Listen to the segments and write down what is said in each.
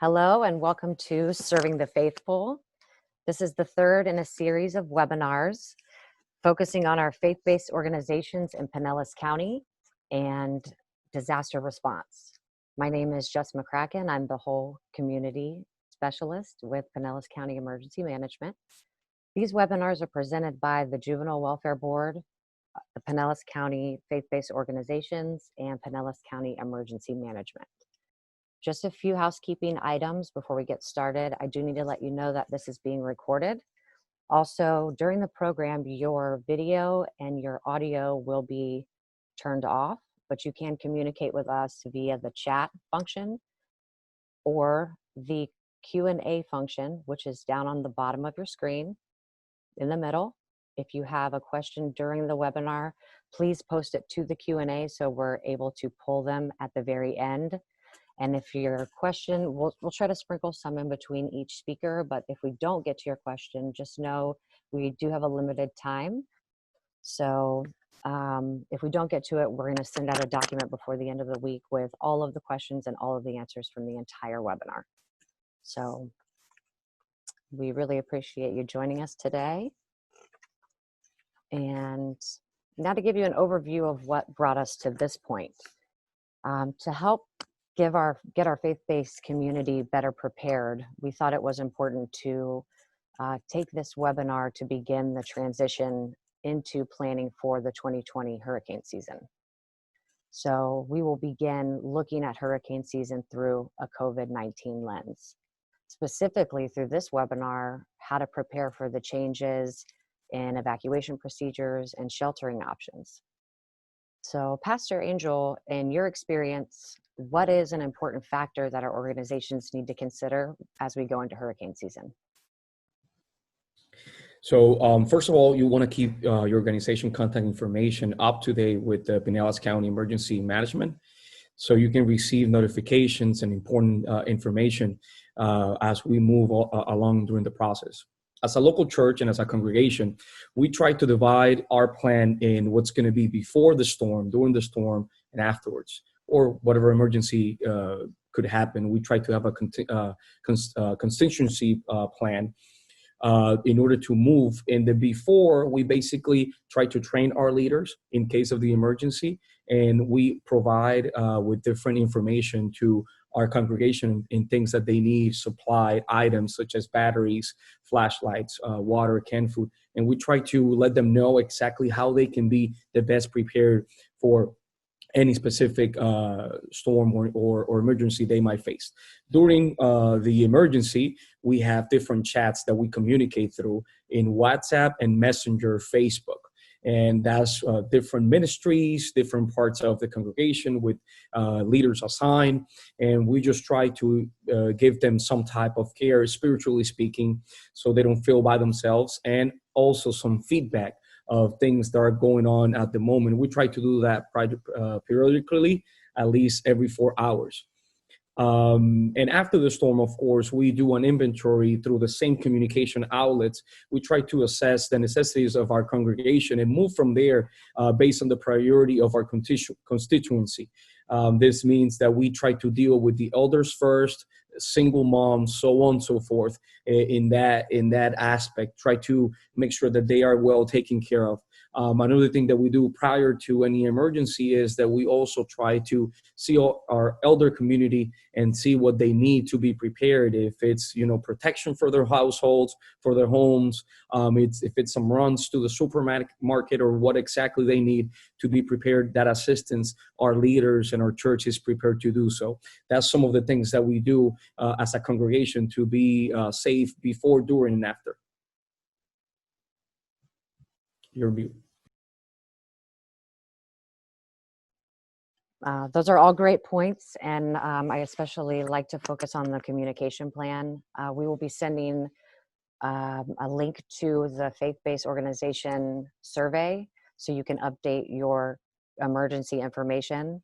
Hello and welcome to Serving the Faithful. This is the third in a series of webinars focusing on our faith-based organizations in Pinellas County and disaster response. My name is Jess McCracken. I'm the whole community specialist with Pinellas County Emergency Management. These webinars are presented by the Juvenile Welfare Board, the Pinellas County Faith-Based Organizations, and Pinellas County Emergency Management. Just a few housekeeping items before we get started. I do need to let you know that this is being recorded. Also, during the program, your video and your audio will be turned off, but you can communicate with us via the chat function or the Q&A function, which is down on the bottom of your screen in the middle. If you have a question during the webinar, please post it to the Q&A so we're able to pull them at the very end. And if your question, we'll try to sprinkle some in between each speaker, but if we don't get to your question, just know we do have a limited time. So if we don't get to it, we're going to send out a document before the end of the week with all of the questions and all of the answers from the entire webinar. So we really appreciate you joining us today. And now to give you an overview of what brought us to this point. To help get our faith-based community better prepared, we thought it was important to take this webinar to begin the transition into planning for the 2020 hurricane season. So we will begin looking at hurricane season through a COVID-19 lens. Specifically through this webinar, how to prepare for the changes in evacuation procedures and sheltering options. So Pastor Angel, in your experience, what is an important factor that our organizations need to consider as we go into hurricane season? So first of all, you want to keep your organization contact information up to date with the Pinellas County Emergency Management, so you can receive notifications and important information as we move along during the process. As a local church and as a congregation, we try to divide our plan in what's going to be before the storm, during the storm, and afterwards, or whatever emergency could happen. We try to have a contingency plan in order to move. In the before, we basically try to train our leaders in case of the emergency, and we provide with different information to our congregation in things that they need, supply items such as batteries, flashlights, water, canned food, and we try to let them know exactly how they can be the best prepared for any specific storm or emergency they might face. During the emergency, we have different chats that we communicate through in WhatsApp and Messenger, Facebook. And that's different ministries, different parts of the congregation with leaders assigned. And we just try to give them some type of care, spiritually speaking, so they don't feel by themselves, and also some feedback of things that are going on at the moment. We try to do that periodically, at least every 4 hours. And after the storm, of course, we do an inventory through the same communication outlets. We try to assess the necessities of our congregation and move from there based on the priority of our constituency. This means that we try to deal with the elders first, single moms, so on and so forth. In that aspect, try to make sure that they are well taken care of. Another thing that we do prior to any emergency is that we also try to see our elder community and see what they need to be prepared. If it's, protection for their households, for their homes, if it's some runs to the supermarket or what exactly they need to be prepared, that assistance, our leaders and our church is prepared to do so. That's some of the things that we do as a congregation to be safe before, during, and after. You're mute. Those are all great points, and I especially like to focus on the communication plan. We will be sending a link to the faith-based organization survey so you can update your emergency information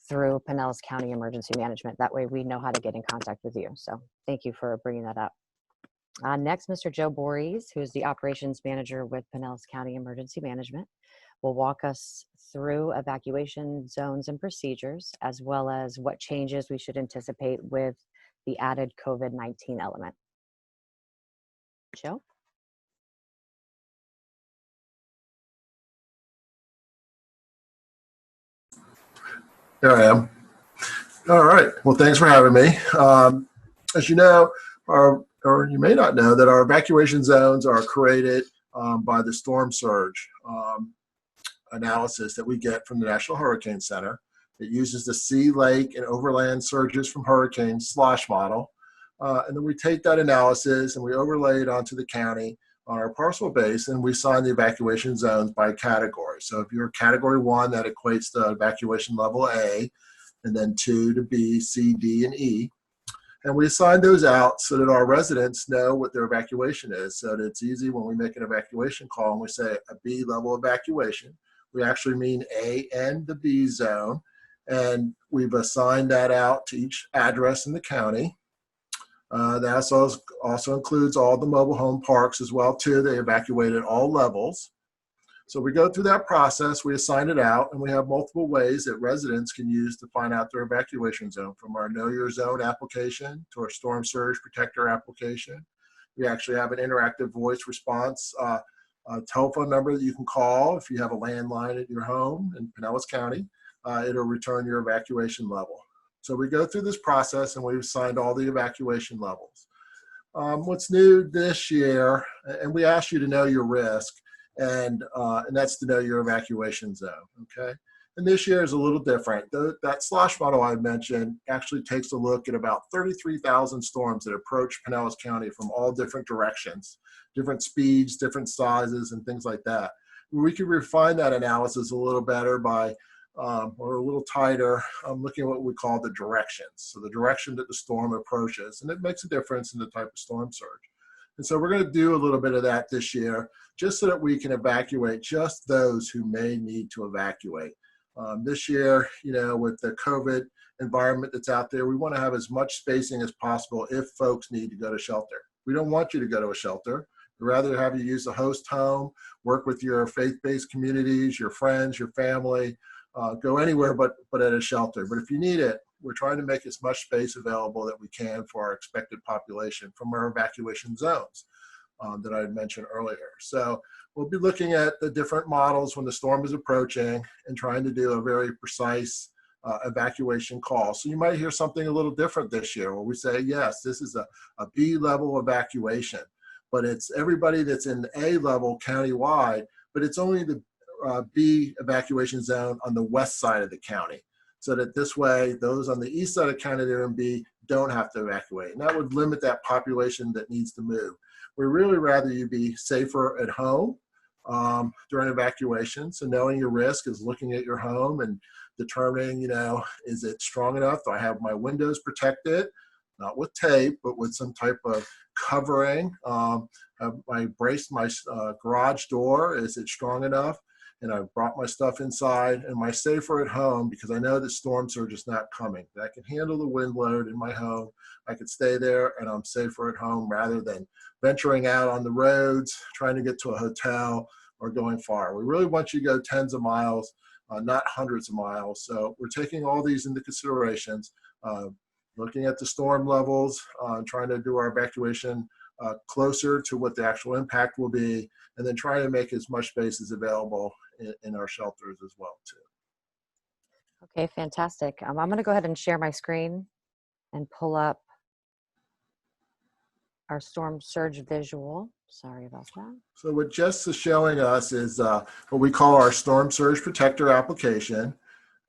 through Pinellas County Emergency Management. That way we know how to get in contact with you. So thank you for bringing that up. Next, Mr. Joe Borges, who is the operations manager with Pinellas County Emergency Management, will walk us through evacuation zones and procedures, as well as what changes we should anticipate with the added COVID-19 element. Joe? Here I am. All right. Well, thanks for having me. As you know, or you may not know, that our evacuation zones are created by the storm surge analysis that we get from the National Hurricane Center. It uses the sea, lake, and overland surges from hurricanes slosh model. And then we take that analysis and we overlay it onto the county on our parcel base, and we assign the evacuation zones by category. So if you're category 1, that equates to evacuation level A, and then 2 to B, C, D, and E. And we assign those out so that our residents know what their evacuation is. So that it's easy when we make an evacuation call and we say a B level evacuation. We actually mean A and the B zone. And we've assigned that out to each address in the county. That also includes all the mobile home parks as well too. They evacuate at all levels. So we go through that process, we assign it out, and we have multiple ways that residents can use to find out their evacuation zone, from our Know Your Zone application to our Storm Surge Protector application. We actually have an interactive voice response telephone number that you can call if you have a landline at your home in Pinellas County. It'll return your evacuation level. So we go through this process and we've assigned all the evacuation levels. What's new this year, and we ask you to know your risk, and that's to know your evacuation zone, okay? And this year is a little different. That slosh model I mentioned actually takes a look at about 33,000 storms that approach Pinellas County from all different directions, different speeds, different sizes, and things like that. We could refine that analysis a little better by or a little tighter, looking at what we call the directions. So the direction that the storm approaches, and it makes a difference in the type of storm surge. And so we're going to do a little bit of that this year, just so that we can evacuate just those who may need to evacuate. This year, you know, with the COVID environment that's out there, we want to have as much spacing as possible if folks need to go to shelter. We don't want you to go to a shelter. We'd rather have you use a host home, work with your faith-based communities, your friends, your family, go anywhere but at a shelter. But if you need it, we're trying to make as much space available that we can for our expected population from our evacuation zones that I had mentioned earlier. So we'll be looking at the different models when the storm is approaching and trying to do a very precise evacuation call. So you might hear something a little different this year where we say, yes, this is a B level evacuation, but it's everybody that's in A level countywide, but it's only the B evacuation zone on the west side of the county, so that this way those on the east side of the county that are in B don't have to evacuate, and that would limit that population that needs to move. We'd really rather you be safer at home during evacuation. So knowing your risk is looking at your home and determining, you know, is it strong enough? Do I have my windows protected? Not with tape, but with some type of covering. Have I braced my garage door? Is it strong enough? And I've brought my stuff inside. Am I safer at home? Because I know the storm surge is not coming. I can handle the wind load in my home. I could stay there and I'm safer at home rather than venturing out on the roads, trying to get to a hotel or going far. We really want you to go tens of miles, not hundreds of miles. So we're taking all these into considerations, looking at the storm levels, trying to do our evacuation closer to what the actual impact will be, and then trying to make as much space as available in our shelters as well too. Okay, fantastic. I'm going to go ahead and share my screen and pull up our storm surge visual. Sorry about that. So what Jess is showing us is what we call our Storm Surge Protector application.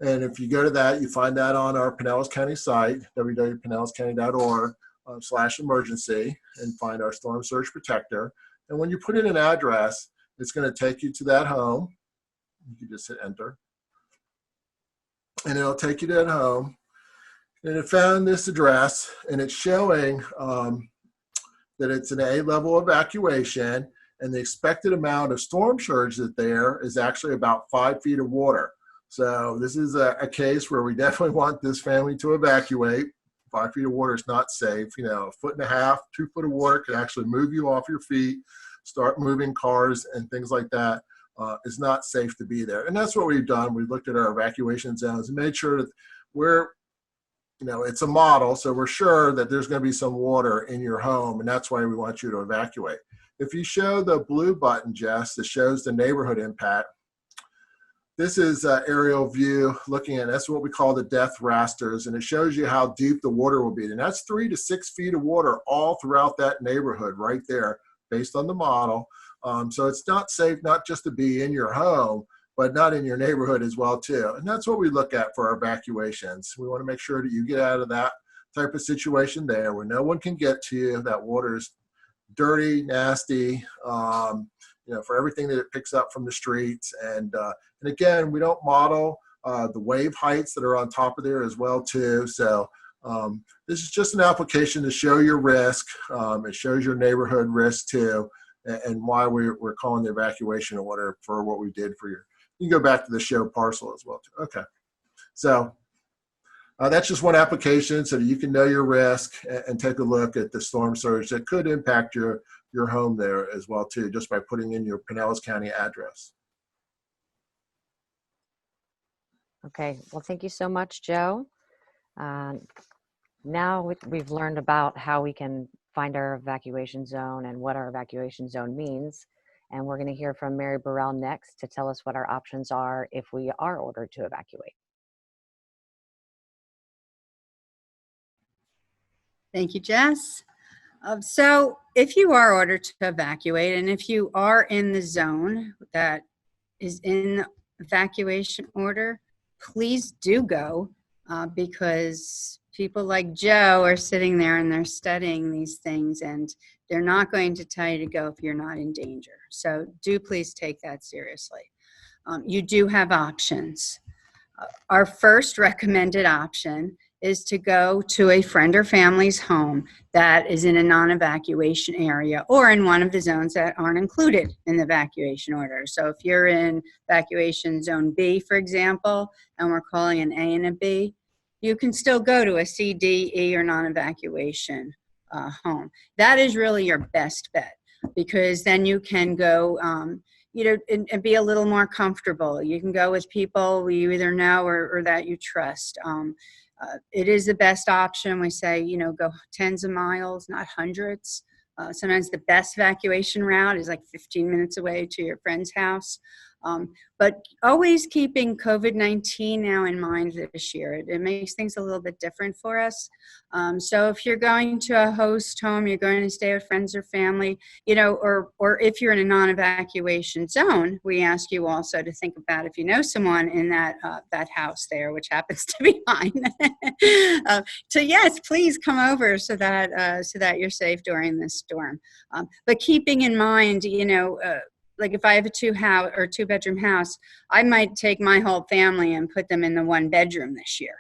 And if you go to that, you find that on our Pinellas County site, www.pinellascounty.org/emergency, and find our Storm Surge Protector. And when you put in an address, it's going to take you to that home. You can just hit enter. And it'll take you to that home. And it found this address, and it's showing that it's an A-level evacuation, and the expected amount of storm surge that there is actually about 5 feet of water. So this is a case where we definitely want this family to evacuate. 5 feet of water is not safe. You know, 1.5 feet, 2 foot of water could actually move you off your feet, start moving cars and things like that. It's not safe to be there. And that's what we've done. We've looked at our evacuation zones and made sure that we're it's a model, so we're sure that there's going to be some water in your home, and that's why we want you to evacuate. If you show the blue button, Jess, that shows the neighborhood impact, this is an aerial view looking at, that's what we call the depth rasters, and it shows you how deep the water will be. And that's 3 to 6 feet of water all throughout that neighborhood right there, based on the model. So it's not safe not just to be in your home, but not in your neighborhood as well too. And that's what we look at for our evacuations. We want to make sure that you get out of that type of situation there where no one can get to you. That water's dirty, nasty, for everything that it picks up from the streets. And again, we don't model the wave heights that are on top of there as well too. So this is just an application to show your risk. It shows your neighborhood risk too, and why we're calling the evacuation order for what we did for your. You can go back to the show parcel as well too. Okay, so that's just one application so that you can know your risk and take a look at the storm surge that could impact your home there as well too, just by putting in your Pinellas County address. Okay, well, thank you so much, Joe. Now we've learned about how we can find our evacuation zone and what our evacuation zone means. And we're going to hear from Mary Burrell next to tell us what our options are if we are ordered to evacuate. Thank you, Jess. So if you are ordered to evacuate, and if you are in the zone that is in the evacuation order, please do go because people like Joe are sitting there and they're studying these things, and they're not going to tell you to go if you're not in danger. So do please take that seriously. You do have options. Our first recommended option is to go to a friend or family's home that is in a non-evacuation area or in one of the zones that aren't included in the evacuation order. So if you're in evacuation zone B, for example, and we're calling an A and a B, you can still go to a C, D, E, or non-evacuation home. That is really your best bet, because then you can go and be a little more comfortable. You can go with people you either know or that you trust. It is the best option. We say, go tens of miles, not hundreds. Sometimes the best evacuation route is like 15 minutes away to your friend's house. But always keeping COVID-19 now in mind this year. It makes things a little bit different for us. So if you're going to a host home, you're going to stay with friends or family, or if you're in a non-evacuation zone, we ask you also to think about if you know someone in that house there, which happens to be mine. So yes, please come over so that you're safe during this storm. But keeping in mind, like if I have a two-bedroom house, I might take my whole family and put them in the one bedroom this year,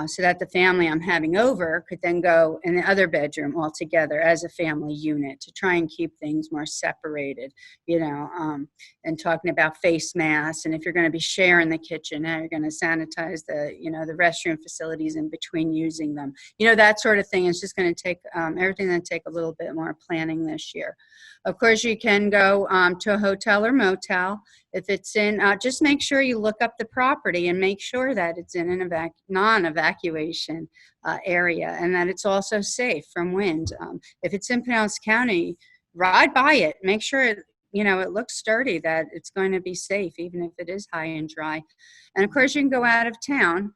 so that the family I'm having over could then go in the other bedroom all together as a family unit to try and keep things more separated, and talking about face masks, and if you're going to be sharing the kitchen, how you're going to sanitize the restroom facilities in between using them, that sort of thing. It's just going to take everything that take a little bit more planning this year. Of course, you can go to a hotel or motel. If it's in, just make sure you look up the property and make sure that it's in an non-evacuation area, and that it's also safe from wind. If it's in Pinellas County, ride by it. Make sure it looks sturdy, that it's going to be safe, even if it is high and dry. And of course, you can go out of town.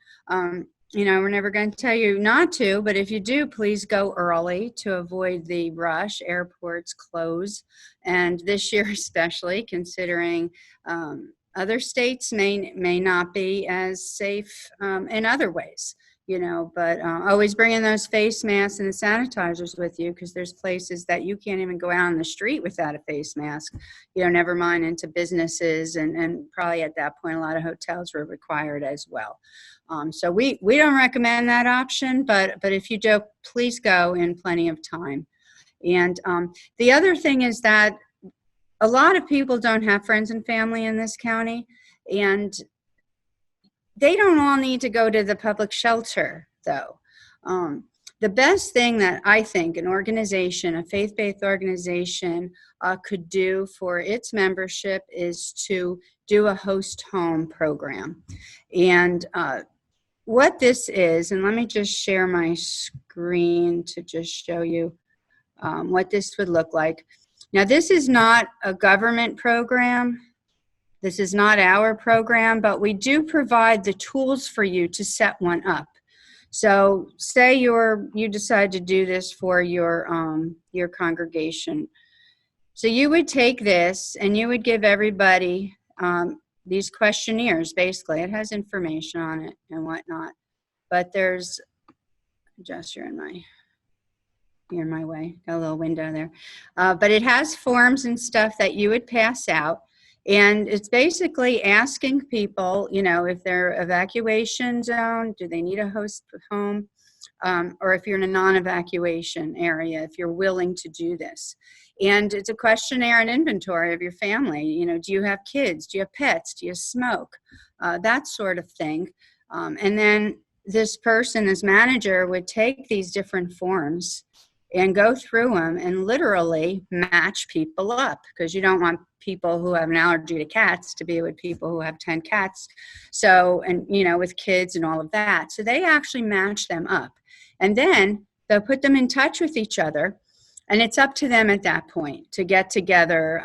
We're never going to tell you not to, but if you do, please go early to avoid the rush. Airports close, and this year especially, considering other states may not be as safe in other ways. But always bring in those face masks and the sanitizers with you, because there's places that you can't even go out on the street without a face mask, never mind into businesses, and probably at that point a lot of hotels were required as well. So we don't recommend that option, but if you do, please go in plenty of time. And the other thing is that a lot of people don't have friends and family in this county, and they don't all need to go to the public shelter, though. The best thing that I think an organization, a faith-based organization, could do for its membership is to do a host home program. And what this is, and let me just share my screen to just show you what this would look like. Now, this is not a government program. This is not our program, but we do provide the tools for you to set one up. So say you decide to do this for your congregation. So you would take this and you would give everybody these questionnaires. Basically, it has information on it and whatnot, but there's, Jess, you're in my way, got a little window there. But it has forms and stuff that you would pass out. And it's basically asking people, if they're evacuation zone, do they need a host home? Or if you're in a non-evacuation area, if you're willing to do this. And it's a questionnaire and inventory of your family. Do you have kids? Do you have pets? Do you smoke? That sort of thing. And then this person, this manager, would take these different forms and go through them and literally match people up, because you don't want people who have an allergy to cats to be with people who have 10 cats. So, and with kids and all of that. So they actually match them up. And then they'll put them in touch with each other. And it's up to them at that point to get together.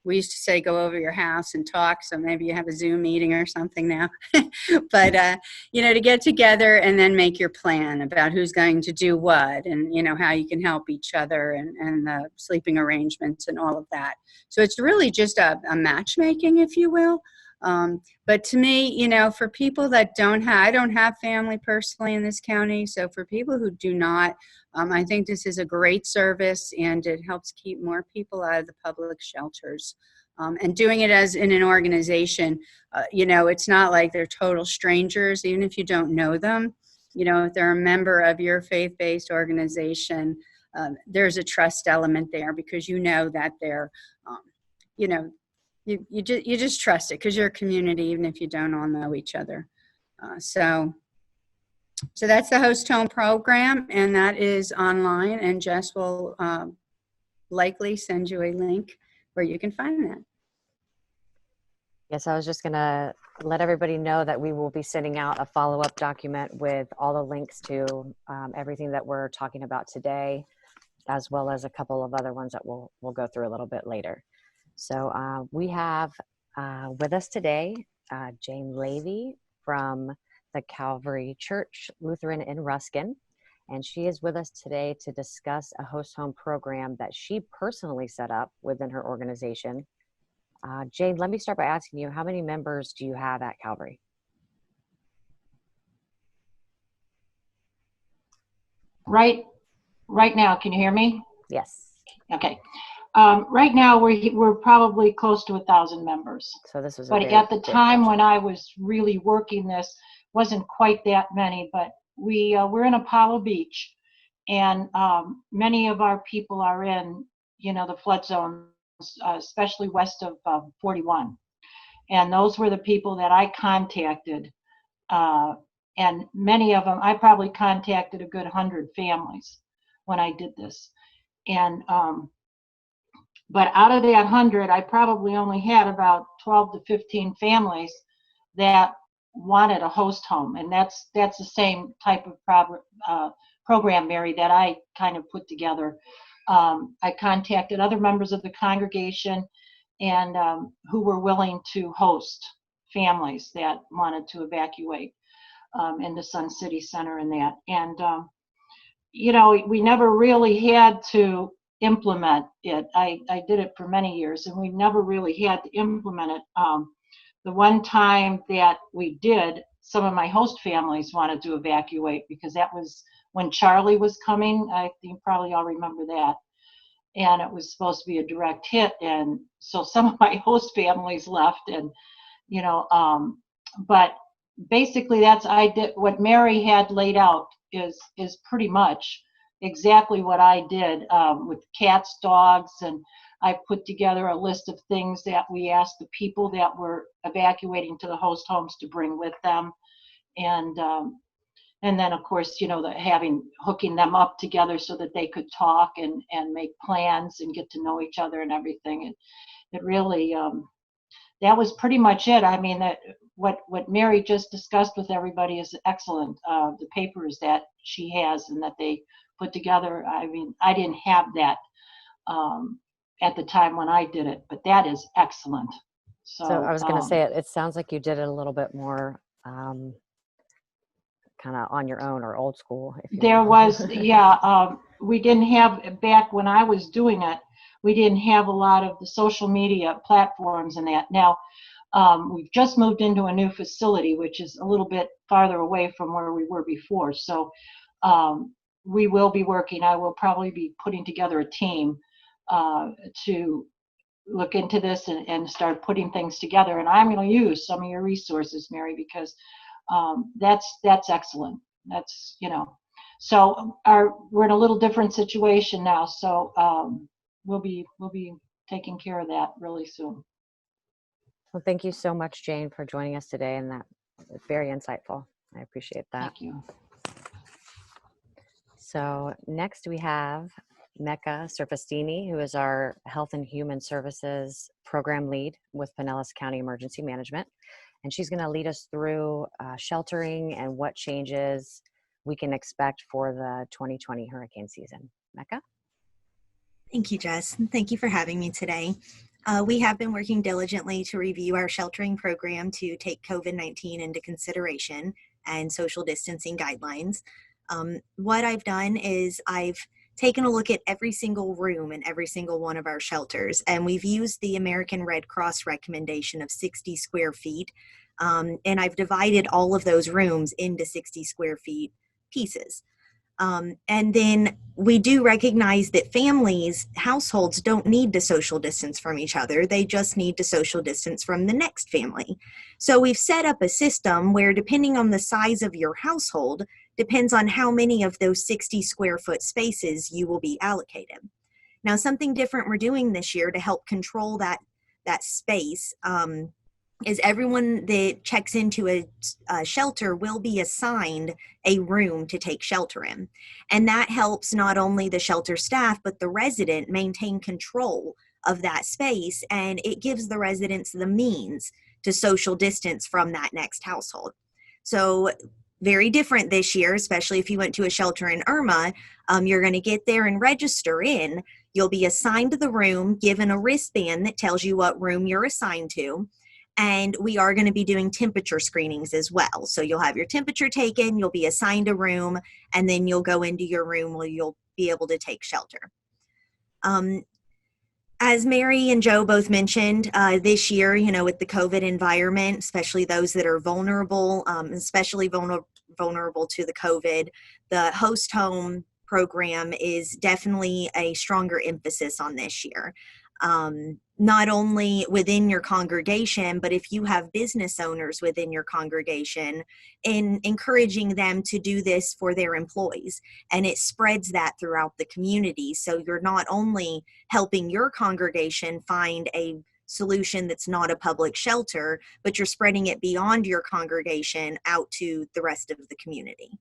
We used to say go over your house and talk, so maybe you have a Zoom meeting or something now. But, to get together and then make your plan about who's going to do what and, how you can help each other and the sleeping arrangements and all of that. So it's really just a matchmaking, if you will. But to me, for people that I don't have family personally in this county. So for people who do not, I think this is a great service, and it helps keep more people out of the public shelters. And doing it as in an organization, it's not like they're total strangers, even if you don't know them. If they're a member of your faith-based organization, there's a trust element there, because that they're, you just trust it because you're a community, even if you don't all know each other. So that's the host home program, and that is online, and Jess will likely send you a link where you can find that. Yes, I was just going to let everybody know that we will be sending out a follow-up document with all the links to everything that we're talking about today, as well as a couple of other ones that we'll go through a little bit later. So we have with us today Jane Levy from the Calvary Church Lutheran in Ruskin, and she is with us today to discuss a host home program that she personally set up within her organization. Jane, let me start by asking you, how many members do you have at Calvary? Right now, can you hear me? Yes. Okay. Right now, we're probably close to 1,000 members. So this was but at the time when I was really working this, wasn't quite that many. But we're in Apollo Beach, and many of our people are in the flood zones, especially west of 41, and those were the people that I contacted. And many of them, I probably contacted a good 100 families when I did this. And but out of that 100, I probably only had about 12 to 15 families that wanted a host home, and that's the same type of program, Mary, that I kind of put together. I contacted other members of the congregation and who were willing to host families that wanted to evacuate in the Sun City Center and that. And we never really had to implement it. I did it for many years, and we never really had to implement it. The one time that we did, some of my host families wanted to evacuate, because that was when Charlie was coming. I think probably all remember that. And it was supposed to be a direct hit, and so some of my host families left, and but basically I did what Mary had laid out is pretty much exactly what I did with cats, dogs, and I put together a list of things that we asked the people that were evacuating to the host homes to bring with them, and then of course hooking them up together so that they could talk and make plans and get to know each other and everything. It really that was pretty much it. I mean, what Mary just discussed with everybody is excellent. The papers that she has and that they put together, I mean, I didn't have that at the time when I did it, but that is excellent. So I was going to say, it sounds like you did it a little bit more kind of on your own or old school. If you there will. was, yeah, we didn't have, back when I was doing it, we didn't have a lot of the social media platforms and that. Now, we've just moved into a new facility, which is a little bit farther away from where we were before. So we will be working, I will probably be putting together a team to look into this and start putting things together. And I'm going to use some of your resources, Mary, because that's excellent. That's, you know, so we're in a little different situation now. So we'll be taking care of that really soon. Well, thank you so much, Jane, for joining us today, and that was very insightful. I appreciate that. Thank you. So next we have Mecca Surfastini, who is our Health and Human Services Program Lead with Pinellas County Emergency Management. And she's going to lead us through sheltering and what changes we can expect for the 2020 hurricane season. Mecca? Thank you, Jess. Thank you for having me today. We have been working diligently to review our sheltering program to take COVID-19 into consideration and social distancing guidelines. What I've done is I've taken a look at every single room in every single one of our shelters, and we've used the American Red Cross recommendation of 60 square feet, and I've divided all of those rooms into 60 square feet pieces. And then we do recognize that families, households don't need to social distance from each other. They just need to social distance from the next family. So we've set up a system where, depending on the size of your household, depends on how many of those 60 square foot spaces you will be allocated. Now, something different we're doing this year to help control that space is everyone that checks into a shelter will be assigned a room to take shelter in. And that helps not only the shelter staff, but the resident maintain control of that space. And it gives the residents the means to social distance from that next household. So very different this year, especially if you went to a shelter in Irma. You're going to get there and register in. You'll be assigned to the room, given a wristband that tells you what room you're assigned to. And we are going to be doing temperature screenings as well. So you'll have your temperature taken, you'll be assigned a room, and then you'll go into your room where you'll be able to take shelter. As Mary and Joe both mentioned, this year, you know, with the COVID environment, especially those that are vulnerable, especially vulnerable to the COVID, the host home program is definitely a stronger emphasis on this year. Not only within your congregation, but if you have business owners within your congregation, in encouraging them to do this for their employees. And it spreads that throughout the community. So you're not only helping your congregation find a solution that's not a public shelter, but you're spreading it beyond your congregation out to the rest of the community.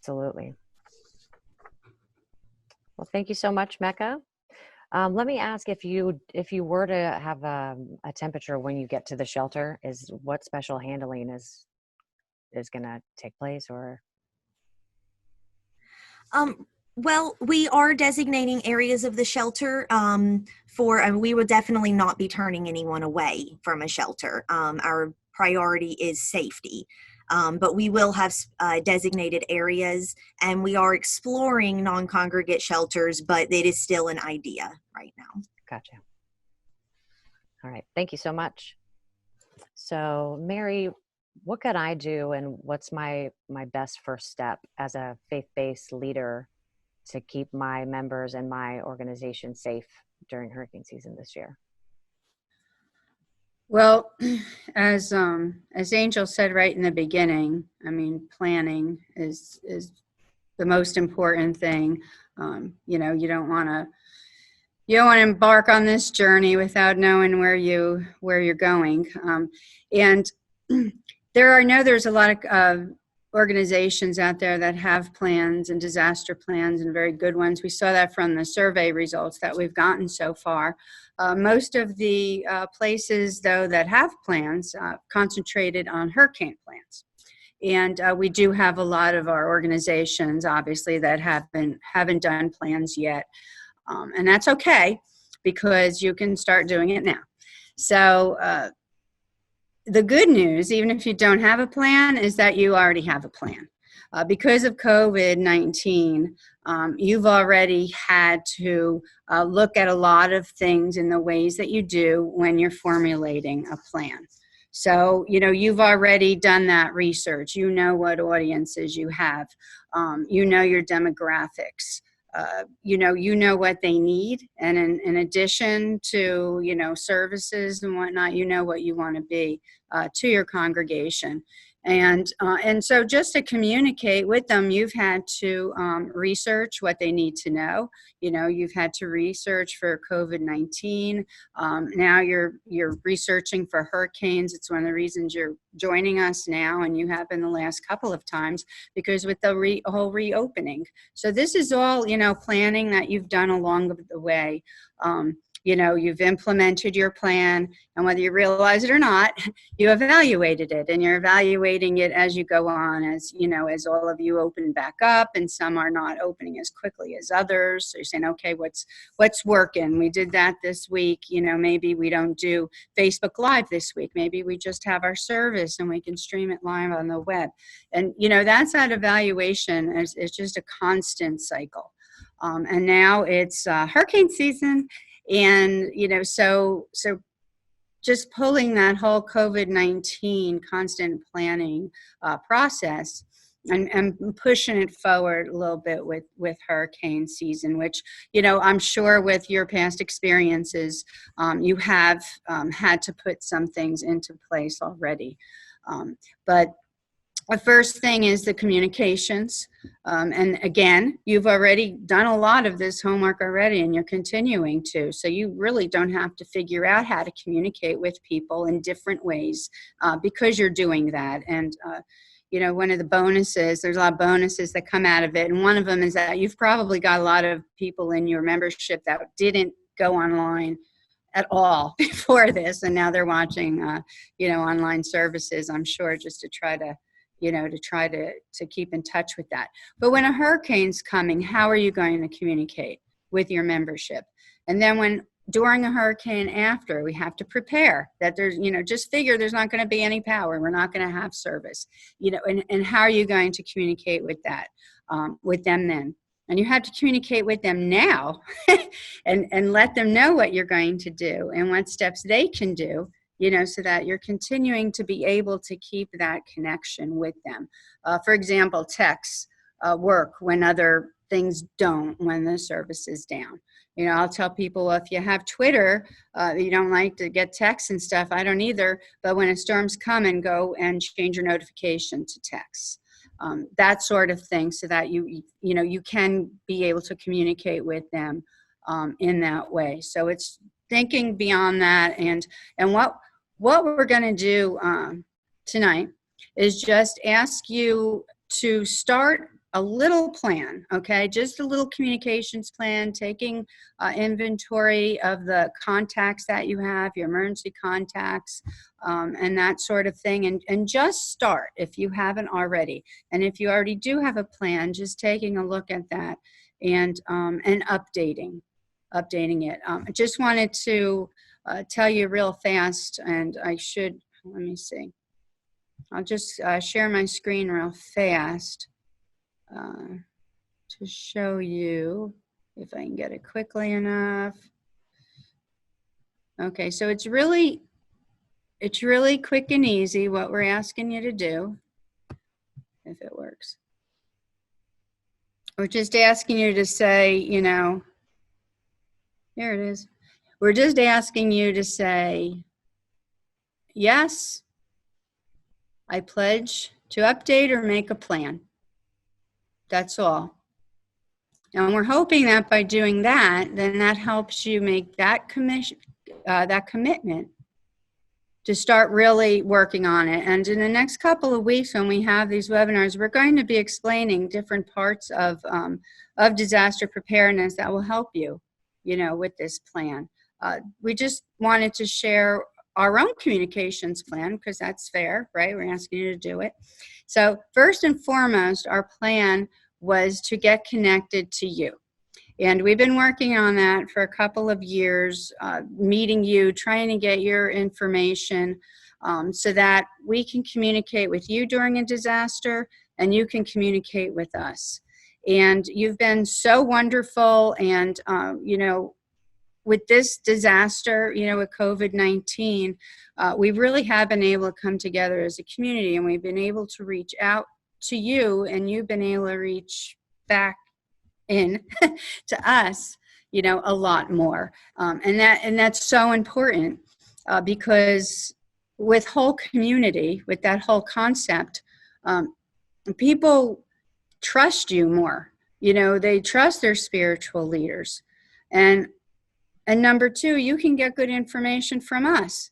Absolutely. Well, thank you so much, Mecca. Let me ask, if you were to have a temperature when you get to the shelter, what special handling is going to take place, or? Well, we are designating areas of the shelter we would definitely not be turning anyone away from a shelter. Our priority is safety. But we will have designated areas, and we are exploring non-congregate shelters, but it is still an idea right now. Gotcha. All right. Thank you so much. So, Mary, what can I do, and what's my best first step as a faith-based leader to keep my members and my organization safe during hurricane season this year? Well, as Angel said right in the beginning, I mean, planning is the most important thing. You know, you don't want to embark on this journey without knowing where you're going. And there's a lot of organizations out there that have plans and disaster plans, and very good ones. We saw that from the survey results that we've gotten so far. Most of the places, though, that have plans concentrated on hurricane plans. And we do have a lot of our organizations, obviously, that haven't done plans yet. And that's okay, because you can start doing it now. So the good news, even if you don't have a plan, is that you already have a plan. Because of COVID-19, you've already had to look at a lot of things in the ways that you do when you're formulating a plan. So, you've already done that research. You know what audiences you have. You know your demographics. You know what they need. And in addition to, services and whatnot, you know what you want to be to your congregation. And so just to communicate with them, you've had to research what they need to know. You've had to research for COVID-19. Now you're researching for hurricanes. It's one of the reasons you're joining us now, and you have been the last couple of times, because with the whole reopening. So this is all, planning that you've done along the way. You've implemented your plan, and whether you realize it or not, you evaluated it, and you're evaluating it as you go on, as all of you open back up, and some are not opening as quickly as others. So you're saying, okay, what's working? We did that this week. Maybe we don't do Facebook Live this week. Maybe we just have our service and we can stream it live on the web. And, that's that evaluation. It's just a constant cycle. And now it's hurricane season. And, so just pulling that whole COVID-19 constant planning process and pushing it forward a little bit with hurricane season, which, I'm sure with your past experiences, you have had to put some things into place already. But the first thing is the communications. And again, you've already done a lot of this homework already, and you're continuing to. So you really don't have to figure out how to communicate with people in different ways because you're doing that. And, one of the bonuses, there's a lot of bonuses that come out of it. And one of them is that you've probably got a lot of people in your membership that didn't go online at all before this. And now they're watching, online services, I'm sure, just to try to keep in touch with that. But when a hurricane's coming, how are you going to communicate with your membership? And then during a hurricane after, we have to prepare that there's, just figure there's not going to be any power. We're not going to have service, and how are you going to communicate with that, with them then? And you have to communicate with them now and let them know what you're going to do and what steps they can do, so that you're continuing to be able to keep that connection with them. For example, texts work when other things don't, when the service is down. I'll tell people, if you have Twitter, you don't like to get texts and stuff. I don't either. But when a storm's coming, go and change your notification to texts. That sort of thing, so that you can be able to communicate with them in that way. So it's thinking beyond that, and what we're going to do tonight is just ask you to start a little plan, okay? Just a little communications plan, taking inventory of the contacts that you have, your emergency contacts, and that sort of thing, and just start if you haven't already. And if you already do have a plan, just taking a look at that and updating it. I just wanted to tell you real fast, and let me see. I'll just share my screen real fast to show you, if I can get it quickly enough. Okay, so it's really quick and easy what we're asking you to do, if it works. We're just asking you to say, there it is. We're just asking you to say, yes, I pledge to update or make a plan. That's all. And we're hoping that by doing that, then that helps you make that commitment to start really working on it. And in the next couple of weeks, when we have these webinars, we're going to be explaining different parts of disaster preparedness that will help you, with this plan. We just wanted to share our own communications plan because that's fair, right? We're asking you to do it. So first and foremost, our plan was to get connected to you. And we've been working on that for a couple of years, meeting you, trying to get your information so that we can communicate with you during a disaster and you can communicate with us. And you've been so wonderful. And, with this disaster, with COVID-19, we really have been able to come together as a community, and we've been able to reach out to you, and you've been able to reach back in to us, a lot more. And that's so important because with whole community, with that whole concept, people trust you more. They trust their spiritual leaders. And number two, you can get good information from us,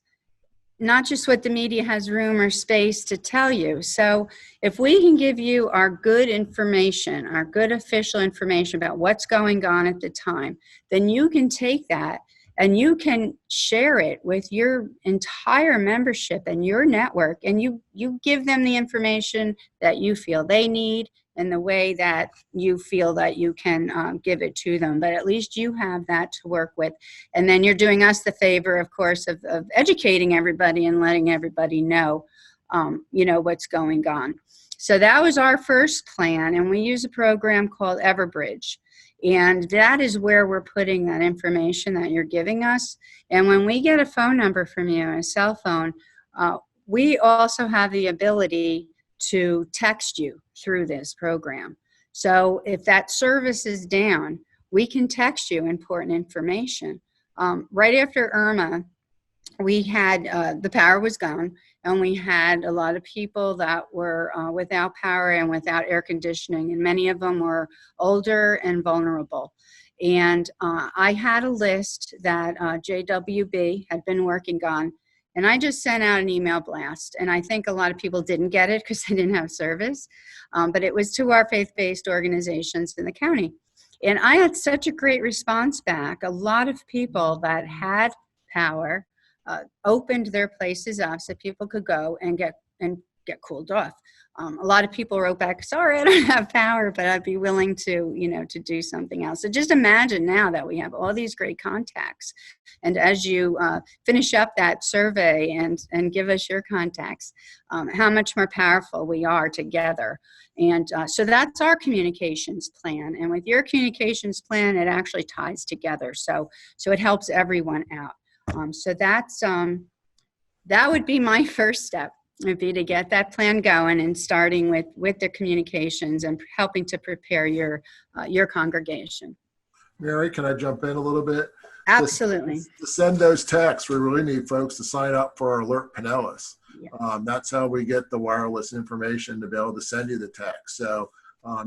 not just what the media has room or space to tell you. So if we can give you our good information, our good official information about what's going on at the time, then you can take that and you can share it with your entire membership and your network, and you give them the information that you feel they need in the way that you feel that you can give it to them. But at least you have that to work with. And then you're doing us the favor, of course, of educating everybody and letting everybody know, what's going on. So that was our first plan. And we use a program called Everbridge. And that is where we're putting that information that you're giving us. And when we get a phone number from you, a cell phone, we also have the ability to text you through this program. So if that service is down, we can text you important information. Right after Irma, we had, the power was gone, and we had a lot of people that were without power and without air conditioning, and many of them were older and vulnerable. And I had a list that JWB had been working on, and I just sent out an email blast. And I think a lot of people didn't get it because they didn't have service, but it was to our faith-based organizations in the county. And I had such a great response back. A lot of people that had power opened their places up so people could go and get cooled off. A lot of people wrote back, sorry, I don't have power, but I'd be willing to, to do something else. So just imagine now that we have all these great contacts. And as you finish up that survey and give us your contacts, how much more powerful we are together. And so that's our communications plan. And with your communications plan, it actually ties together. So it helps everyone out. So that's that would be my first step, would be to get that plan going and starting with the communications and helping to prepare your congregation. Mary, can I jump in a little bit? Absolutely. To send those texts, we really need folks to sign up for Alert Pinellas. Yeah. That's how we get the wireless information to be able to send you the text. So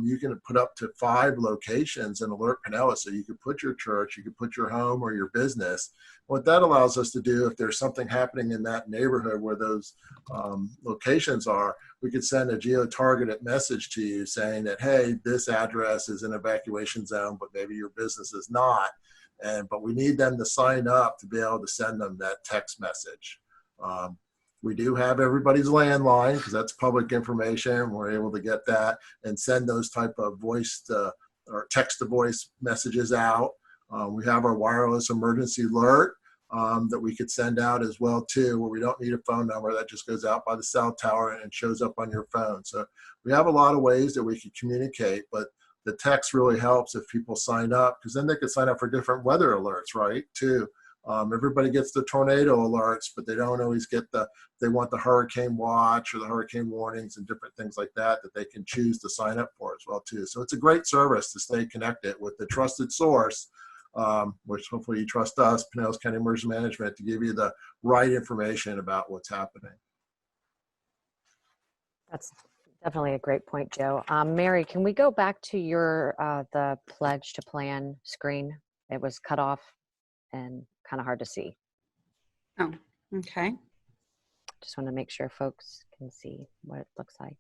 you can put up to 5 locations in Alert Pinellas. So you could put your church, you could put your home or your business. What that allows us to do, if there's something happening in that neighborhood where those locations are, we could send a geo-targeted message to you saying that, hey, this address is an evacuation zone, but maybe your business is not. But we need them to sign up to be able to send them that text message. We do have everybody's landline because that's public information. We're able to get that and send those type of voice to, or text to voice messages out. We have our wireless emergency alert that we could send out as well too, where we don't need a phone number. That just goes out by the cell tower and shows up on your phone. So we have a lot of ways that we can communicate, but the text really helps if people sign up, because then they could sign up for different weather alerts, right, too. Everybody gets the tornado alerts, but they don't always get they want the hurricane watch or the hurricane warnings and different things like that they can choose to sign up for as well, too. So it's a great service to stay connected with the trusted source, which hopefully you trust us, Pinellas County Emergency Management, to give you the right information about what's happening. That's definitely a great point, Joe. Mary, can we go back to your the pledge to plan screen? It was cut off and kind of hard to see. Oh, okay. Just want to make sure folks can see what it looks like.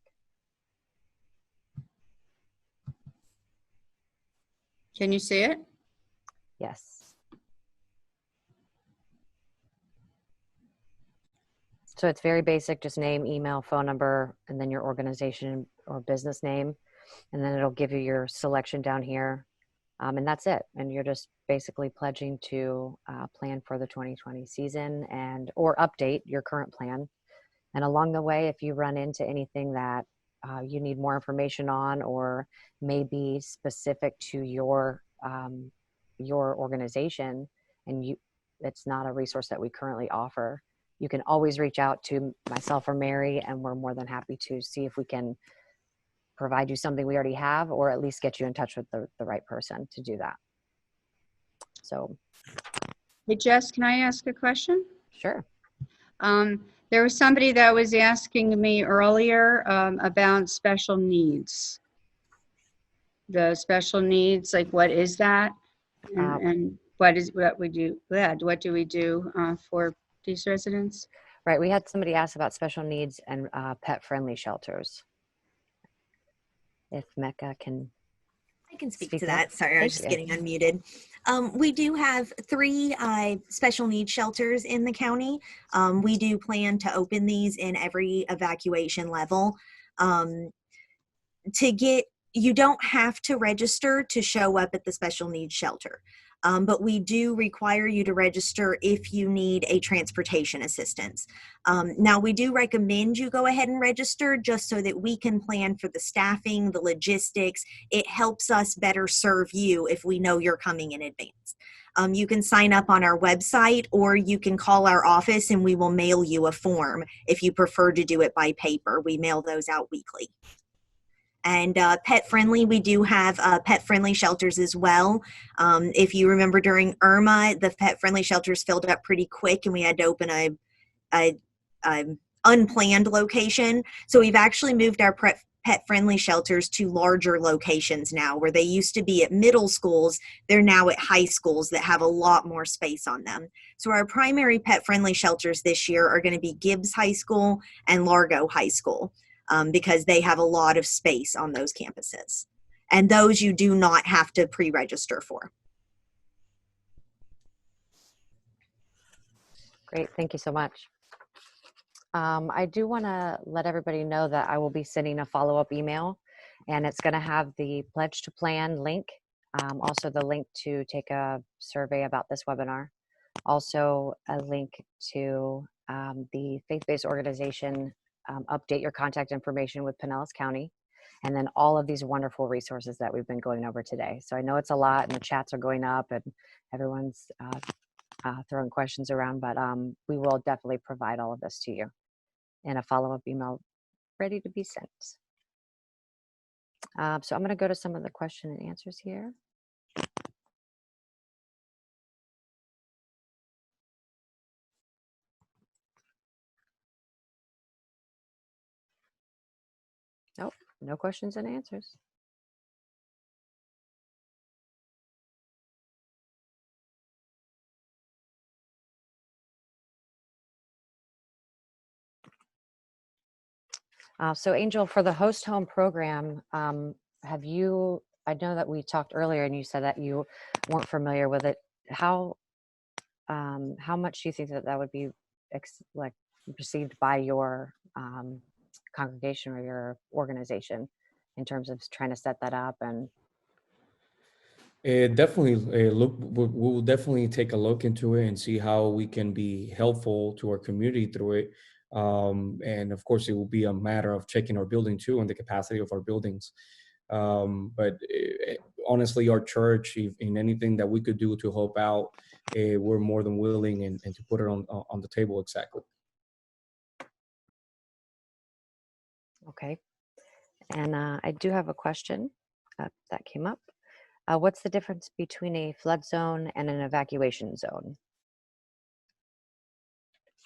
Can you see it? Yes. So it's very basic, just name, email, phone number, and then your organization or business name. And then it'll give you your selection down here. And that's it. And you're just basically pledging to plan for the 2020 season and or update your current plan. And along the way, if you run into anything that you need more information on or may be specific to your organization and it's not a resource that we currently offer, you can always reach out to myself or Mary, and we're more than happy to see if we can provide you something we already have or at least get you in touch with the right person to do that. So. Hey, Jess, can I ask a question? Sure. There was somebody that was asking me earlier about special needs. The special needs, like what is that? And what do we do for these residents? Right, we had somebody ask about special needs and pet-friendly shelters. If Mecca can. I can speak to that. Sorry, I was just getting unmuted. We do have 3 special needs shelters in the county. We do plan to open these in every evacuation level. You don't have to register to show up at the special needs shelter, but we do require you to register if you need a transportation assistance. Now, we do recommend you go ahead and register just so that we can plan for the staffing, the logistics. It helps us better serve you if we know you're coming in advance. You can sign up on our website, or you can call our office and we will mail you a form if you prefer to do it by paper. We mail those out weekly. And pet friendly, we do have pet friendly shelters as well. If you remember during Irma, the pet friendly shelters filled up pretty quick and we had to open a unplanned location. So we've actually moved our pet friendly shelters to larger locations now. Where they used to be at middle schools, they're now at high schools that have a lot more space on them. So our primary pet friendly shelters this year are going to be Gibbs High School and Largo High School. Because they have a lot of space on those campuses. And those you do not have to pre-register for. Great, thank you so much. I do want to let everybody know that I will be sending a follow-up email, and it's going to have the Pledge to Plan link, also the link to take a survey about this webinar, also a link to the faith-based organization update your contact information with Pinellas County, and then all of these wonderful resources that we've been going over today. So I know it's a lot and the chats are going up and everyone's throwing questions around, but we will definitely provide all of this to you in a follow-up email ready to be sent. So I'm going to go to some of the question and answers here. Nope, no questions and answers. So Angel, for the host home program, I know that we talked earlier and you said that you weren't familiar with it. How much do you think that would be received by your congregation or your organization in terms of trying to set that up? And we'll definitely take a look into it and see how we can be helpful to our community through it. And of course, it will be a matter of checking our building too and the capacity of our buildings. But honestly, our church, in anything that we could do to help out, we're more than willing and to put it on the table. Exactly. Okay. And I do have a question that came up. What's the difference between a flood zone and an evacuation zone?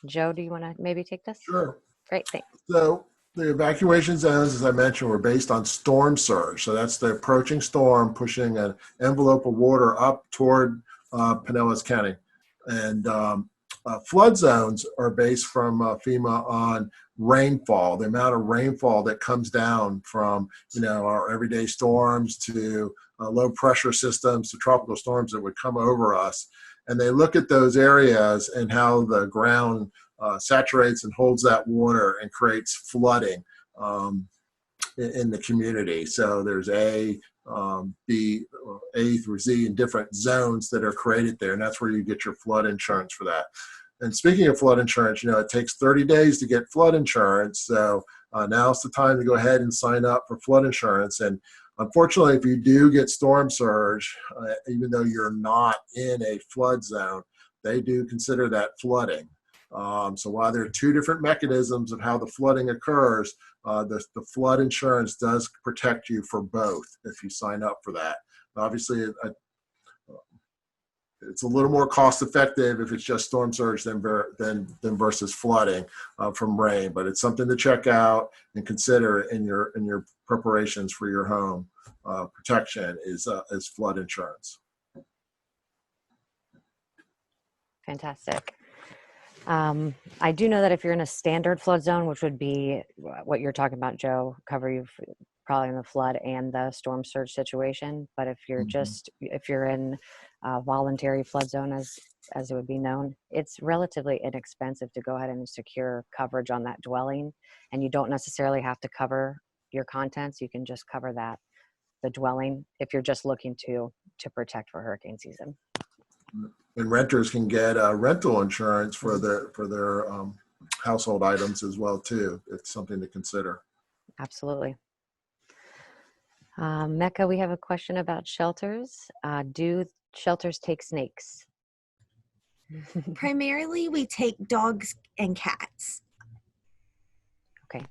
Joe, do you want to maybe take this? Sure. Great, thanks. So the evacuation zones, as I mentioned, were based on storm surge. So that's the approaching storm pushing an envelope of water up toward Pinellas County. And flood zones are based from FEMA on rainfall, the amount of rainfall that comes down from, our everyday storms to low pressure systems to tropical storms that would come over us. And they look at those areas and how the ground saturates and holds that water and creates flooding in the community. So there's A, B, A through Z in different zones that are created there. And that's where you get your flood insurance for that. And speaking of flood insurance, it takes 30 days to get flood insurance. So now's the time to go ahead and sign up for flood insurance. And unfortunately, if you do get storm surge, even though you're not in a flood zone, they do consider that flooding. So while there are two different mechanisms of how the flooding occurs, the flood insurance does protect you for both if you sign up for that. Obviously, it's a little more cost effective if it's just storm surge than versus flooding from rain, but it's something to check out and consider in your preparations for your home protection is flood insurance. Fantastic. I do know that if you're in a standard flood zone, which would be what you're talking about, Joe, cover you probably in the flood and the storm surge situation. But if you're if you're in a voluntary flood zone, as it would be known, it's relatively inexpensive to go ahead and secure coverage on that dwelling. And you don't necessarily have to cover your contents. You can just cover the dwelling if you're just looking to protect for hurricane season. And renters can get rental insurance for their household items as well too. It's something to consider. Absolutely. Mecca, we have a question about shelters. Do shelters take snakes? Primarily, we take dogs and cats. Okay.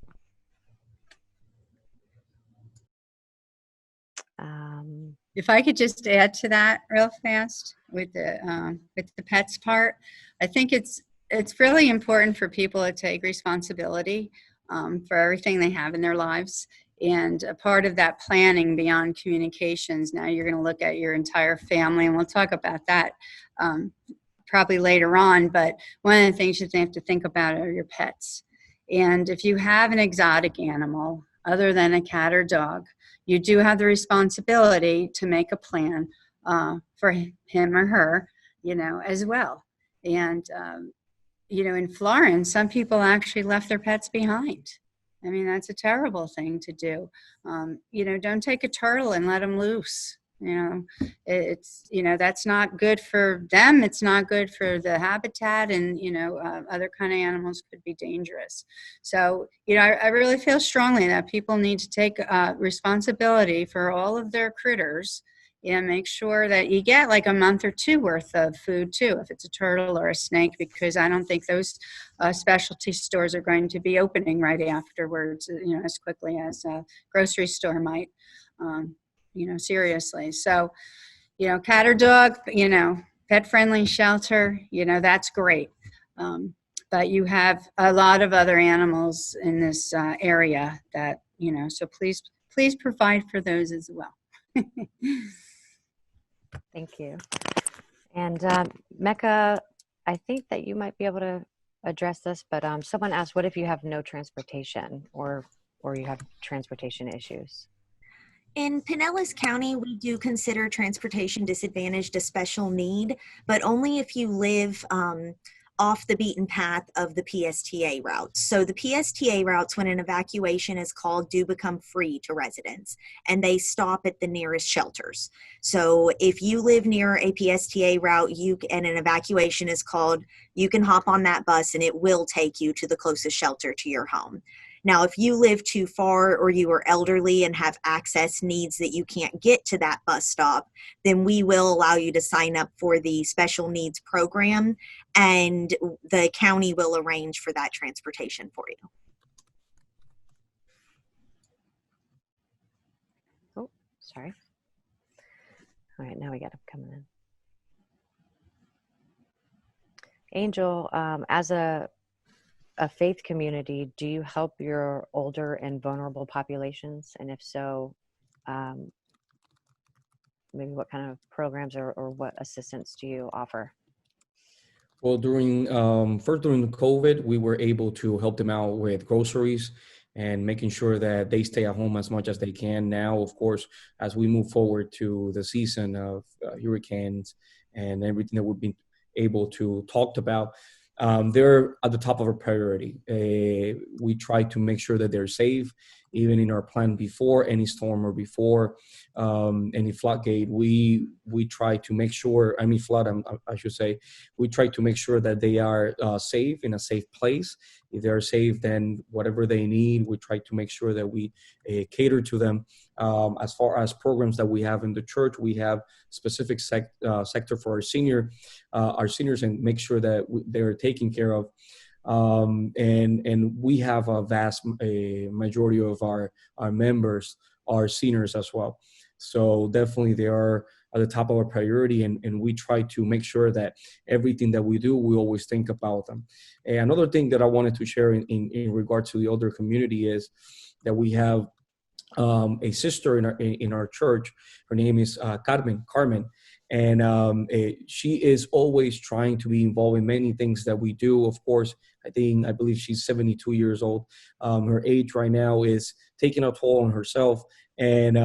If I could just add to that real fast with the pets part, I think it's really important for people to take responsibility for everything they have in their lives. And a part of that planning beyond communications, now you're going to look at your entire family, and we'll talk about that probably later on. But one of the things you have to think about are your pets. And if you have an exotic animal other than a cat or dog, you do have the responsibility to make a plan for him or her, as well. And, in Florence, some people actually left their pets behind. I mean, that's a terrible thing to do. Don't take a turtle and let him loose. That's not good for them. It's not good for the habitat, and other kind of animals could be dangerous. So I really feel strongly that people need to take responsibility for all of their critters and make sure that you get like a month or two worth of food too, if it's a turtle or a snake, because I don't think those specialty stores are going to be opening right afterwards, as quickly as a grocery store might. Seriously. So, cat or dog, pet-friendly shelter, that's great. But you have a lot of other animals in this area that, so please provide for those as well. Thank you. And Mecca, I think that you might be able to address this, but someone asked, what if you have no transportation or you have transportation issues? In Pinellas County, we do consider transportation disadvantaged a special need, but only if you live off the beaten path of the PSTA routes. So the PSTA routes, when an evacuation is called, do become free to residents, and they stop at the nearest shelters. So if you live near a PSTA route and an evacuation is called, you can hop on that bus and it will take you to the closest shelter to your home. Now, if you live too far or you are elderly and have access needs that you can't get to that bus stop, then we will allow you to sign up for the special needs program, and the county will arrange for that transportation for you. Oh, sorry. All right, now we got them coming in. Angel, as a faith community, do you help your older and vulnerable populations? And if so, maybe what kind of programs or what assistance do you offer? Well, during COVID, we were able to help them out with groceries and making sure that they stay at home as much as they can. Now, of course, as we move forward to the season of hurricanes and everything that we've been able to talk about, they're at the top of our priority. We try to make sure that they're safe, even in our plan before any storm or before any floodgate. We try to make sure, I mean flood, I should say, we try to make sure that they are safe in a safe place. If they're safe, then whatever they need, we try to make sure that we cater to them. As far as programs that we have in the church, we have specific sector for our seniors, and make sure that they're taken care of. And we have a vast majority of our members are seniors as well. So definitely they are at the top of our priority, and we try to make sure that everything that we do, we always think about them. And another thing that I wanted to share in regard to the older community is that we have a sister in our church. Her name is Carmen, and she is always trying to be involved in many things that we do. Of course, I believe she's 72 years old. Her age right now is taking a toll on herself, and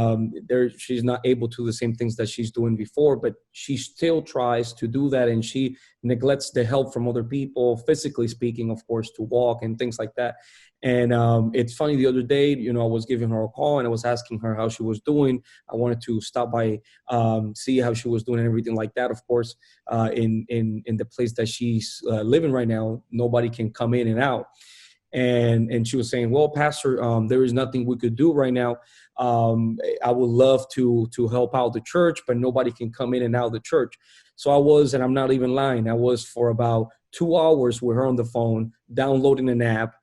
she's not able to do the same things that she's doing before, but she still tries to do that, and she neglects the help from other people, physically speaking, of course, to walk and things like that. And it's funny, the other day, I was giving her a call and I was asking her how she was doing. I wanted to stop by, see how she was doing and everything like that. Of course, in the place that she's living right now, nobody can come in and out. And she was saying, well, Pastor, there is nothing we could do right now. I would love to help out the church, but nobody can come in and out of the church. So I was, and I'm not even lying, I was for about 2 hours with her on the phone, downloading an app,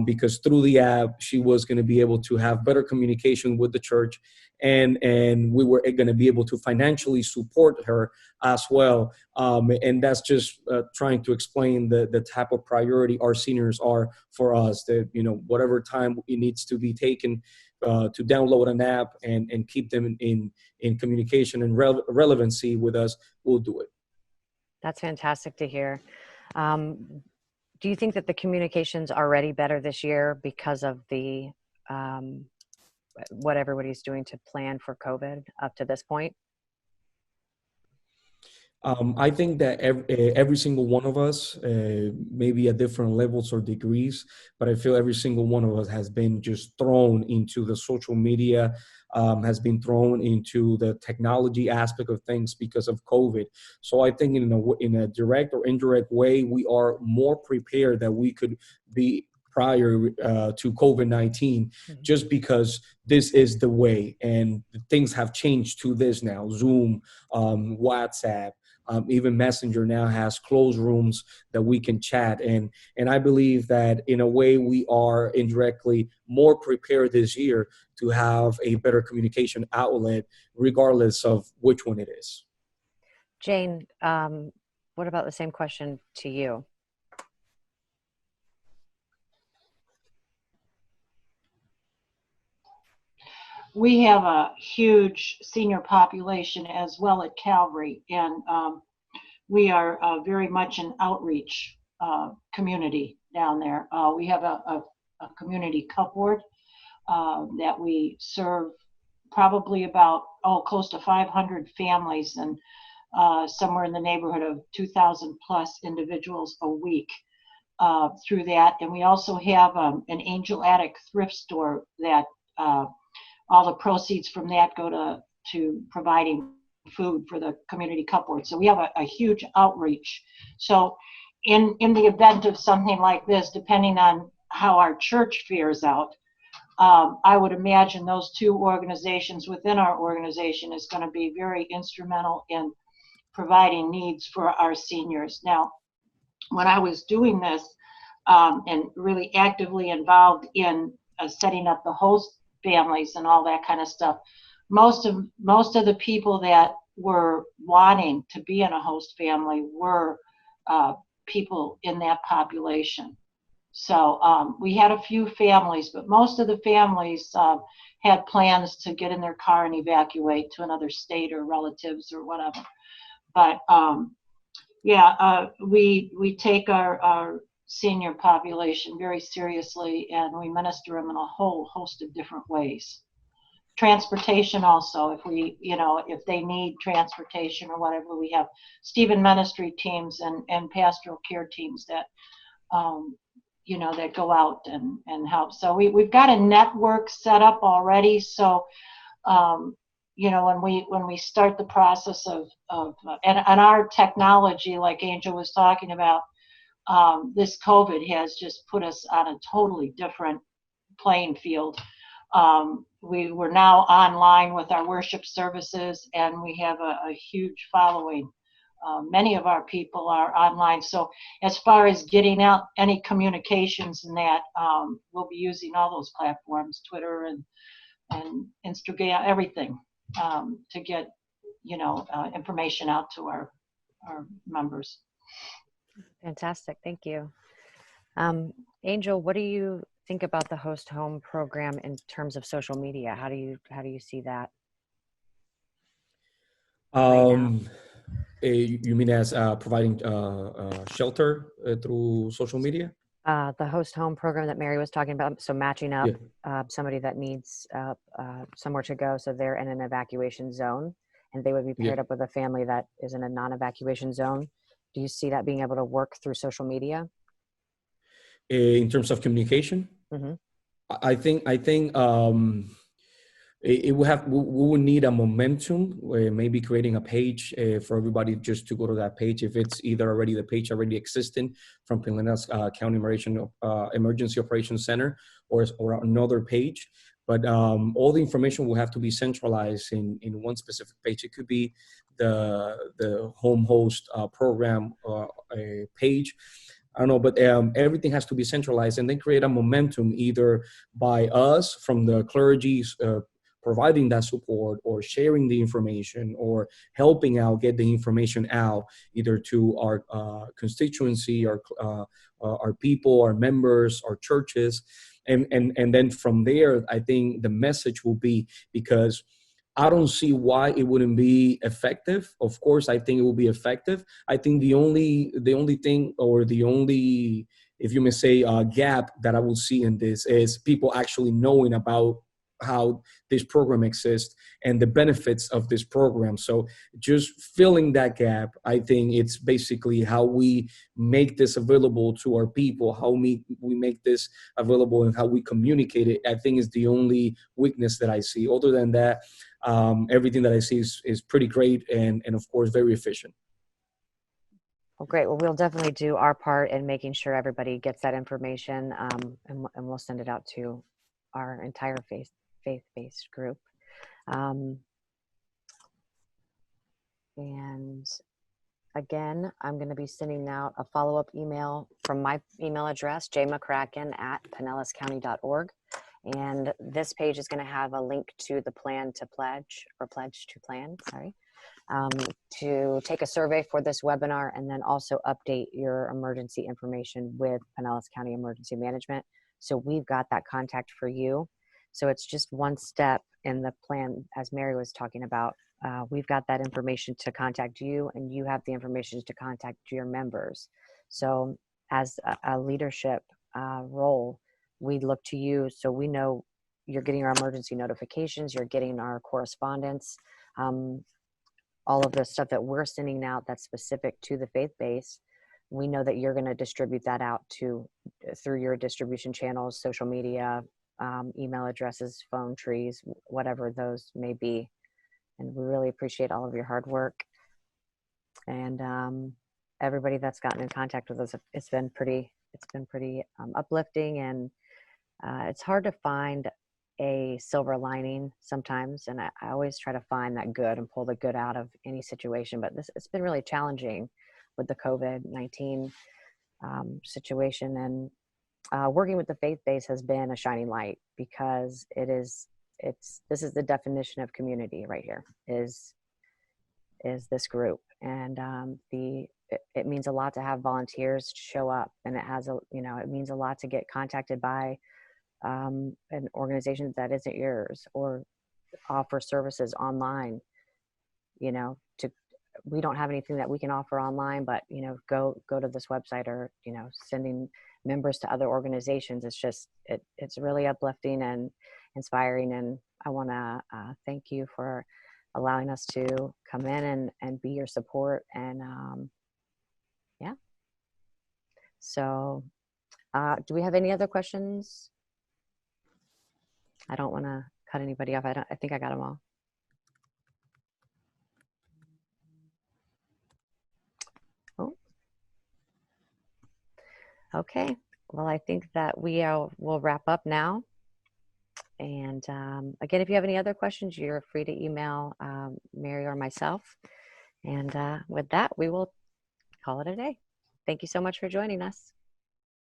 because through the app, she was going to be able to have better communication with the church, and we were going to be able to financially support her as well. And that's just trying to explain the type of priority our seniors are for us, that, whatever time it needs to be taken to download an app and keep them in communication and relevancy with us, we'll do it. That's fantastic to hear. Do you think that the communication's already better this year because of the what everybody's doing to plan for COVID up to this point? I think that every single one of us, maybe at different levels or degrees, but I feel every single one of us has been just thrown into the social media, has been thrown into the technology aspect of things because of COVID. So I think in a direct or indirect way, we are more prepared than we could be prior to COVID-19, just because this is the way, and things have changed to this now. Zoom, WhatsApp, even Messenger now has closed rooms that we can chat. And I believe that in a way we are indirectly more prepared this year to have a better communication outlet, regardless of which one it is. Jane, what about the same question to you? We have a huge senior population as well at Calvary, and we are very much an outreach community down there. We have a community cupboard that we serve probably about close to 500 families, and somewhere in the neighborhood of 2,000 plus individuals a week through that. And we also have an Angel Attic thrift store that all the proceeds from that go to providing food for the community cupboard. So we have a huge outreach. So in the event of something like this, depending on how our church fares out, I would imagine those two organizations within our organization is going to be very instrumental in providing needs for our seniors. Now, when I was doing this and really actively involved in setting up the host families and all that kind of stuff, most of the people that were wanting to be in a host family were people in that population. So we had a few families, but most of the families had plans to get in their car and evacuate to another state or relatives or whatever. But Yeah, we take our senior population very seriously, and we minister them in a whole host of different ways. Transportation also, if they need transportation or whatever, we have Stephen ministry teams and pastoral care teams that that go out and help. So we've got a network set up already. So when we start the process of and our technology, like Angel was talking about, this COVID has just put us on a totally different playing field. We were now online with our worship services, and we have a huge following. Many of our people are online. So as far as getting out any communications and that, we'll be using all those platforms, Twitter and Instagram, everything, to get, information out to our members. Fantastic. Thank you. Angel, what do you think about the host home program in terms of social media? How do you see that? You mean as providing shelter through social media? The host home program that Mary was talking about. So matching up somebody that needs somewhere to go. So they're in an evacuation zone, and they would be paired up with a family that is in a non-evacuation zone. Do you see that being able to work through social media? In terms of communication? Mm-hmm. I think we would need a momentum, maybe creating a page for everybody just to go to that page. If it's either already the page already existing from Pinellas County Emergency Operations Center or another page. But all the information will have to be centralized in one specific page. It could be the home host program page. I don't know, but everything has to be centralized and then create a momentum either by us from the clergy's providing that support or sharing the information or helping out get the information out either to our constituency, our people, our members, our churches. And then from there, I think the message will be, because I don't see why it wouldn't be effective. Of course, I think it will be effective. I think the only thing, or the only, if you may say, gap that I will see in this is people actually knowing about how this program exists and the benefits of this program. So just filling that gap, I think it's basically how we make this available to our people, how we make this available and how we communicate it, I think is the only weakness that I see. Other than that, everything that I see is pretty great and of course, very efficient. Well, great. Well, we'll definitely do our part in making sure everybody gets that information, and we'll send it out to our entire faith-based group. And again, I'm going to be sending out a follow-up email from my email address, jmccracken@pinellascounty.org. And this page is going to have a link to the plan to pledge, or pledge to plan, to take a survey for this webinar, and then also update your emergency information with Pinellas County Emergency Management. So we've got that contact for you. So it's just one step in the plan, as Mary was talking about. We've got that information to contact you, and you have the information to contact your members. So as a leadership role, we look to you, so we know you're getting our emergency notifications, you're getting our correspondence, all of the stuff that we're sending out that's specific to the faith base. We know that you're going to distribute that out through your distribution channels, social media, email addresses, phone trees, whatever those may be. And we really appreciate all of your hard work. And everybody that's gotten in contact with us, it's been pretty uplifting, and it's hard to find a silver lining sometimes. And I always try to find that good and pull the good out of any situation. But it's been really challenging with the COVID-19 situation. And working with the faith base has been a shining light, because this is the definition of community right here, is this group. And it means a lot to have volunteers show up, and it means a lot to get contacted by an organization that isn't yours, or offer services online, to we don't have anything that we can offer online, but, you know, go to this website, or, you know, sending members to other organizations. It's just, it's really uplifting and inspiring. And I want to thank you for allowing us to come in and be your support. And yeah. So do we have any other questions? I don't want to cut anybody off. I think I got them all. Oh. Okay. Well, I think that we'll wrap up now. And again, if you have any other questions, you're free to email Mary or myself. And with that, we will call it a day. Thank you so much for joining us.